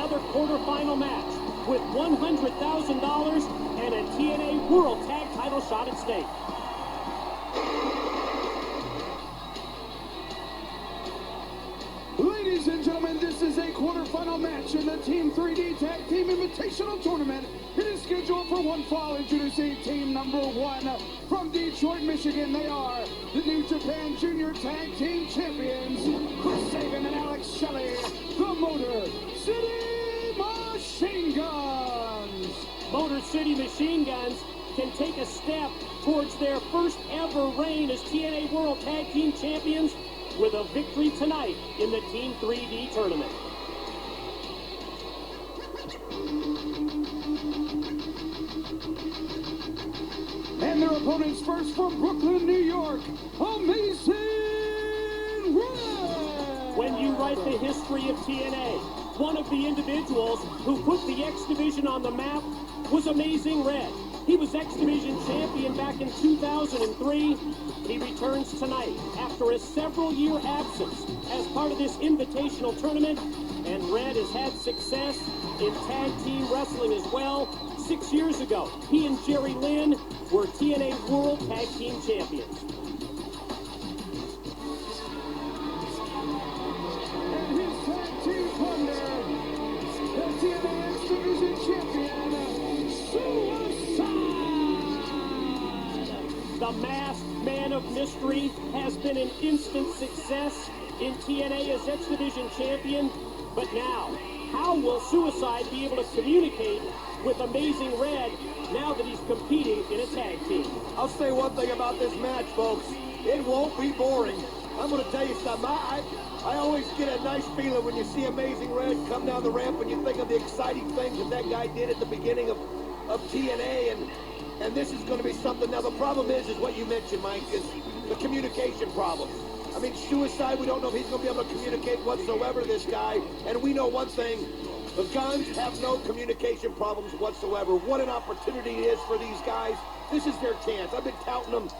another quarterfinal match with $100,000 and a TNA World Tag Title shot at stake. Ladies and gentlemen, this is a quarterfinal match in the Team 3D Tag Team Invitational Tournament. It is scheduled for one fall. Introducing team number 1 from Detroit, Michigan. They are the New Japan Junior Tag Team Champions, Chris Sabin and Alex Shelley, the Motor City Machine Guns. Motor City Machine Guns can take a step towards their first ever reign as TNA World Tag Team Champions with a victory tonight in the Team 3D tournament. And their opponents first from Brooklyn, New York, Amazing Red. When you write the history of TNA, one of the individuals who put the X Division on the map was Amazing Red. He was X Division champion back in 2003. He returns tonight after a several-year absence as part of this invitational tournament. And Red has had success in tag team wrestling as well. 6 years ago, he and Jerry Lynn were TNA World Tag Team Champions. And his tag team partner, the TNA X Division champion, Suicide. The masked man of mystery has been an instant success in TNA as X Division champion. But now, how will Suicide be able to communicate with Amazing Red now that he's competing in a tag team? I'll say one thing about this match, folks. It won't be boring. I'm going to tell you something. I always get a nice feeling when you see Amazing Red come down the ramp and you think of the exciting things that guy did at the beginning of TNA, and this is going to be something. Now, the problem is what you mentioned, Mike, is the communication problem. I mean, Suicide, we don't know if he's going to be able to communicate whatsoever, this guy. And we know one thing, the Guns have no communication problems whatsoever. What an opportunity it is for these guys. This is their chance. I've been touting them,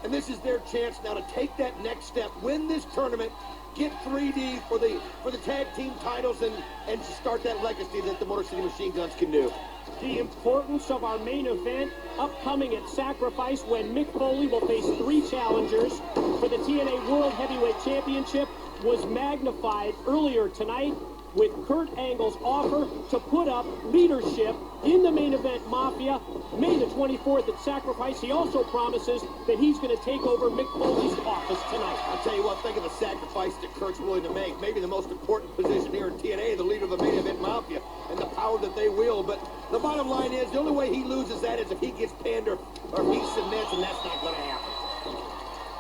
and this is their chance now to take that next step, win this tournament, get 3D for the tag team titles, and start that legacy that the Motor City Machine Guns can do. The importance of our main event upcoming at Sacrifice, when Mick Foley will face 3 challengers for the TNA World Heavyweight Championship, was magnified earlier tonight with Kurt Angle's offer to put up leadership in the main event Mafia May the 24th at Sacrifice. He also promises that he's going to take over Mick Foley's office tonight. I'll tell you what, think of the sacrifice that Kurt's willing to make. Maybe the most important position here in TNA, the leader of the main event Mafia, and the power that they wield. But the bottom line is, the only way he loses that is if he gets pinned or he submits, and that's not going to happen.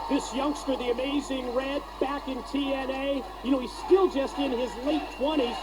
This youngster, the Amazing Red, back in TNA. You know, he's still just in his late 20s.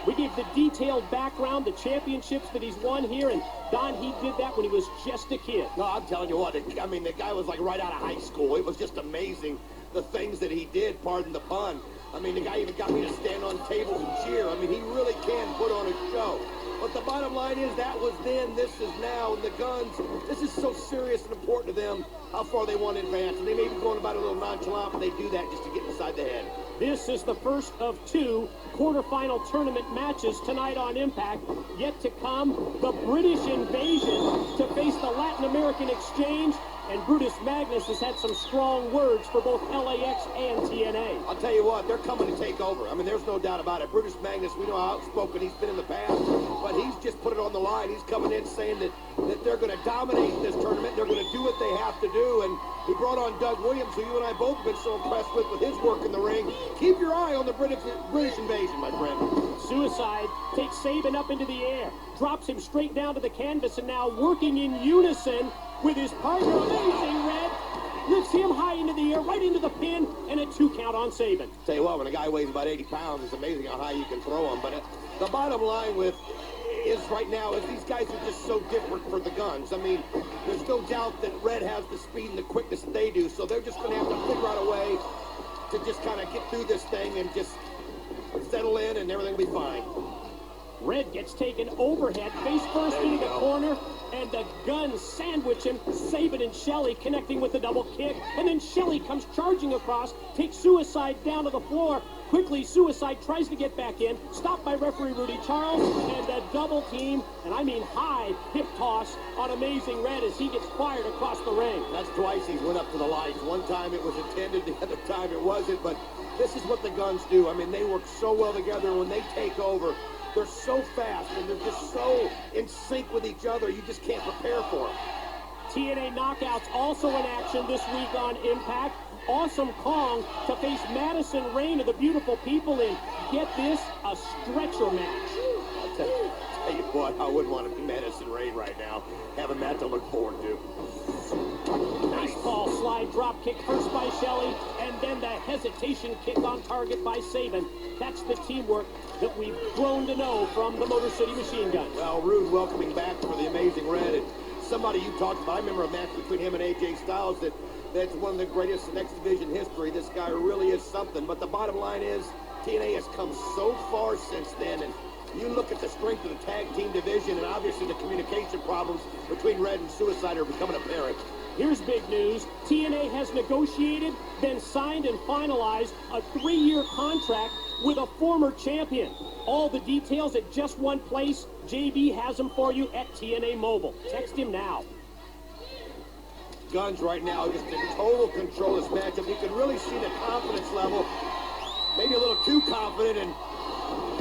We gave the detailed background, the championships that he's won here, and Don, he did that when he was just a kid. No, I'm telling you what, I mean, the guy was like right out of high school. It was just amazing, the things that he did, pardon the pun. I mean, the guy even got me to stand on tables and cheer. I mean, he really can put on a show. But the bottom line is, that was then, this is now, and the Guns, this is so serious and important to them, how far they want to advance. And they may be going about a little nonchalant, but they do that just to get inside the head. This is the first of 2 quarterfinal tournament matches tonight on Impact. Yet to come, the British Invasion to face the Latin American Exchange. And Brutus Magnus has had some strong words for both LAX and TNA. I'll tell you what, they're coming to take over. I mean, there's no doubt about it. Brutus Magnus, we know how outspoken he's been in the past, but he's just put it on the line. He's coming in saying that they're going to dominate this tournament. They're going to do what they have to do. And he brought on Doug Williams, who you and I both have been so impressed with his work in the ring. Keep your eye on the British Invasion, my friend. Suicide takes Sabin up into the air, drops him straight down to the canvas, and now working in unison with his partner, Amazing Red, lifts him high into the air, right into the pin, and a 2 count on Sabin. Tell you what, when a guy weighs about 80 pounds, it's amazing how high you can throw him. But the bottom line is right now is these guys are just so different for the Guns. I mean, there's no doubt that Red has the speed and the quickness that they do, so they're just going to have to figure out a way to just kind of get through this thing and just settle in, and everything will be fine. Red gets taken overhead, face first into the corner. and the Guns sandwich him. Sabin and Shelley connecting with the double kick, and then Shelley comes charging across, takes Suicide down to the floor. Quickly, Suicide tries to get back in, stopped by referee Rudy Charles, and a double team, and I mean high hip toss on Amazing Red as he gets fired across the ring. That's twice he's went up to the lights. One time it was intended, the other time it wasn't, but this is what the Guns do. I mean, they work so well together. When they take over, they're so fast, and they're just so in sync with each other, you just can't prepare for them. TNA Knockouts also in action this week on Impact. Awesome Kong to face Madison Rayne of the Beautiful People in, get this, a stretcher match. I'll tell you what, I wouldn't want to be Madison Rayne right now. Having that to look forward to. Nice ball slide drop kick first by Shelley, and then the hesitation kick on target by Sabin. That's the teamwork that we've grown to know from the Motor City Machine Guns. Well, Rude welcoming back for the Amazing Red, and somebody you talked about, I remember a match between him and AJ Styles that's one of the greatest in X Division history. This guy really is something, but the bottom line is TNA has come so far since then, and you look at the strength of the tag team division, and obviously the communication problems between Red and Suicide are becoming apparent. Here's big news. TNA has negotiated, then signed and finalized a 3-year contract with a former champion. All the details at just one place. JB has them for you at TNA Mobile. Text him now. Guns right now just in total control of this matchup. You can really see the confidence level. Maybe a little too confident, and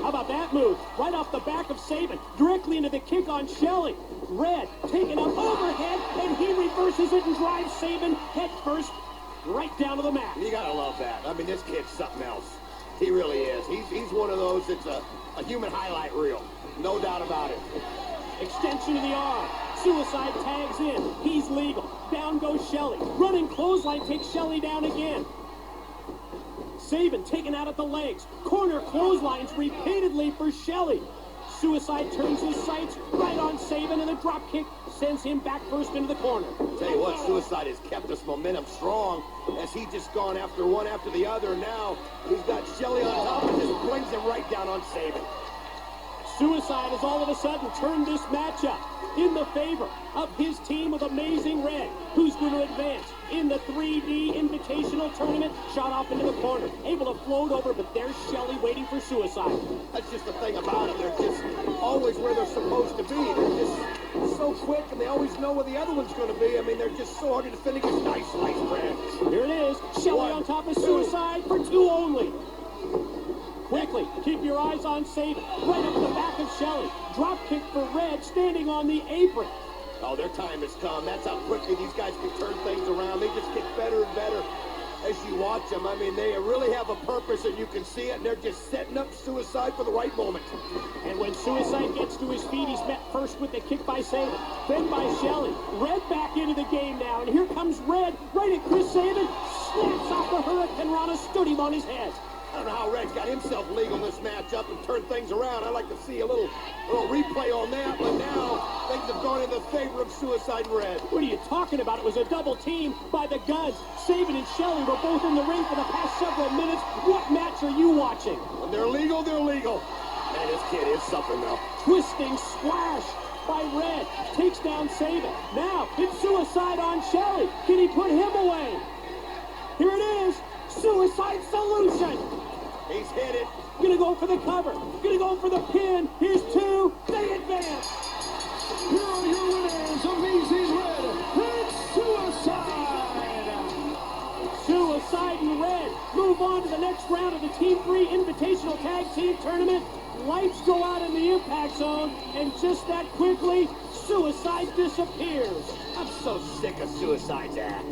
how about that move? Right off the back of Sabin, directly into the kick on Shelley. Red taking up overhead, and he reverses it and drives Sabin head first right down to the mat. You gotta love that. I mean, this kid's something else. He really is. He's one of those that's a human highlight reel. No doubt about it. Extension of the arm. Suicide tags in. He's legal. Down goes Shelley. Running clothesline takes Shelley down again. Sabin taken out at the legs. Corner clotheslines repeatedly for Shelley. Suicide turns his sights right on Sabin, and the drop kick sends him back first into the corner. Tell you what, Suicide has kept this momentum strong as he's just gone after one after the other. Now he's got Shelley on top and just brings him right down on Sabin. Suicide has all of a sudden turned this matchup in the favor of his team of Amazing Red, who's going to advance in the 3D Invitational Tournament. Shot off into the corner, able to float over, but there's Shelley waiting for Suicide. That's just the thing about it. They're just always where they're supposed to be. They're just so quick, and they always know where the other one's going to be. I mean, they're just so hard to defend against. Nice slice, Brad. Here it is. Shelley on top of Suicide for 2 only. Quickly, keep your eyes on Sabin. Right up the back of Shelley. Drop kick for Red, standing on the apron. Oh, their time has come. That's how quickly these guys can turn things around. They just get better and better as you watch them. I mean, they really have a purpose, and you can see it, and they're just setting up Suicide for the right moment. And when Suicide gets to his feet, he's met first with the kick by Sabin, then by Shelley. Red back into the game now, and here comes Red, right at Chris Sabin, snaps off the Hurricane Rana, stood him on his head. I don't know how Red's got himself legal in this matchup and turned things around. I'd like to see a little replay on that, but now things have gone in the favor of Suicide and Red. What are you talking about? It was a double team by the Guns. Sabin and Shelley were both in the ring for the past several minutes. What match are you watching? When they're legal, they're legal. Man, this kid is something, though. Twisting splash by Red. Takes down Sabin. Now, it's Suicide on Shelley. Can he put him away? Here it is. Suicide solution. He's hit it. Gonna go for the cover. Gonna go for the pin. Here's 2. They advance. Here are your winners, Amazing Red and Suicide. Suicide and Red move on to the next round of the Team 3 Invitational Tag Team Tournament. Lights go out in the impact zone, and just that quickly, Suicide disappears. I'm so sick of Suicide's act.